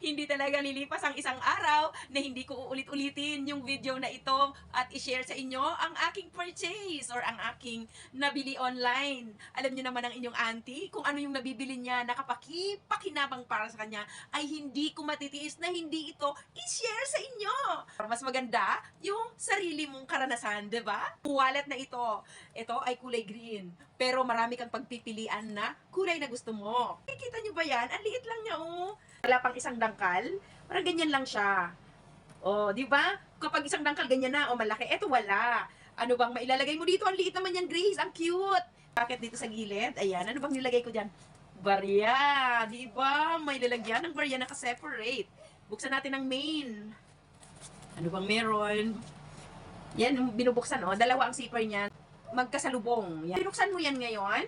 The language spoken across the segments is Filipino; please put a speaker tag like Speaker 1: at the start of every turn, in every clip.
Speaker 1: Hindi talaga lilipas ang isang araw na hindi ko uulit-ulitin yung video na ito at i-share sa inyo ang aking purchase or ang aking nabili online. Alam niyo naman ang inyong auntie, kung ano yung nabibili niya na pakinabang para sa kanya, ay hindi ko matitiis na hindi ito i-share sa inyo. Mas maganda yung sarili mong karanasan, di ba? Wallet na ito ay kulay green, pero marami kang pagpipilian na kulay na gusto mo. Kita niyo ba yan? Ang liit lang niya, oh. Wala pang isang dangkal. Parang ganyan lang siya. Oh, di ba? Kapag isang dangkal, ganyan na. O, malaki. Eto, wala. Ano bang mailalagay mo dito? Ang liit naman yan, Grace. Ang cute. Bakit dito sa gilid? Ayan. Ano bang nilagay ko dyan? Barya. Di ba? May lalagyan ng barya naka-separate. Buksan natin ang main. Ano bang meron? Yan, binubuksan, oh. Dalawa ang zipper niyan. Magkasalubong. Yan. Binuksan mo yan ngayon.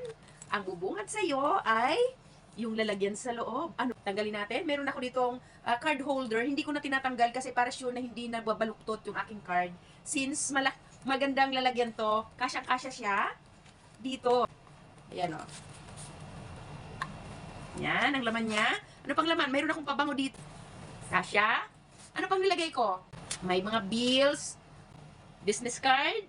Speaker 1: Ang bubungad sa'yo ay yung lalagyan sa loob. Ano, tanggalin natin. Meron ako ditong card holder. Hindi ko na tinatanggal kasi para sure na hindi na babaluktot yung aking card. Since magandang lalagyan to, kasyang-kasya siya dito. Ayan, o. Yan, ang laman niya. Ano pang laman? Meron akong pabango dito. Kasya. Ano pang nilagay ko? May mga bills, business card,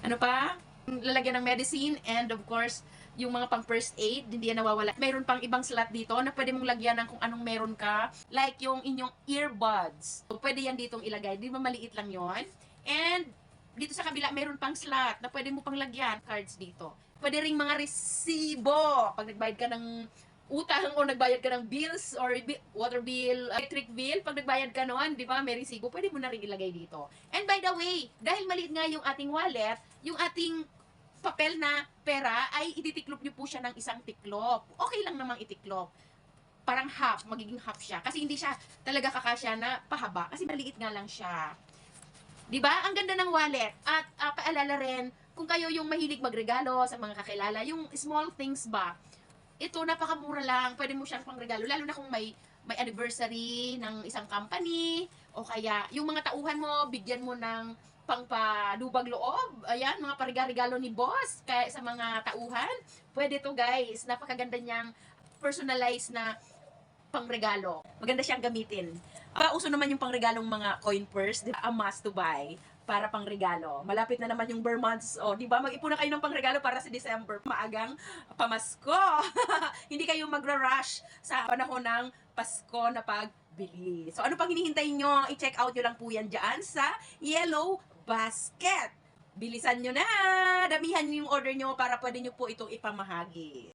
Speaker 1: ano pa? Lalagyan ng medicine, and of course, yung mga pang first aid, hindi yan nawawala. Mayroon pang ibang slot dito na pwede mong lagyan ng kung anong meron ka. Like yung inyong earbuds. So, pwede yan ditong ilagay. Di ba maliit lang yon? And dito sa kabila, mayroon pang slot na pwede mo pang lagyan cards dito. Pwede ring mga resibo. Pag nagbayad ka ng utang o nagbayad ka ng bills or water bill, electric bill, pag nagbayad ka noon, di ba, may resibo, pwede mo na rin ilagay dito. And by the way, dahil maliit nga yung ating wallet, yung ating papel na pera ay ititiklop nyo po siya ng isang tiklop. Okay lang namang itiklop. Parang half, magiging half siya. Kasi hindi siya talaga kakasya na pahaba. Kasi maliit nga lang siya. Diba? Ang ganda ng wallet. At paalala rin, kung kayo yung mahilig magregalo sa mga kakilala, yung small things ba, ito napakamura lang. Pwede mo siyang pangregalo. Lalo na kung may anniversary ng isang company, o kaya yung mga tauhan mo, bigyan mo ng pangpadubag loob. Ayan, mga pariga-regalo ni boss kaya sa mga tauhan. Pwede to guys. Napakaganda niyang personalized na pangregalo. Maganda siyang gamitin. Uso naman yung pangregalong mga coin purse, di ba? A must to buy para pangregalo. Malapit na naman yung Burr months. O, di ba? Mag-ipon na kayo ng pangregalo para sa December. Maagang pamasko. Hindi kayo magra-rush sa panahon ng Pasko na pagbili. So, ano pang hinihintay nyo? I-check out nyo lang po yan dyan sa Yellow Basket. Bilisan nyo na! Damihan nyo yung order nyo para pwede nyo po itong ipamahagi.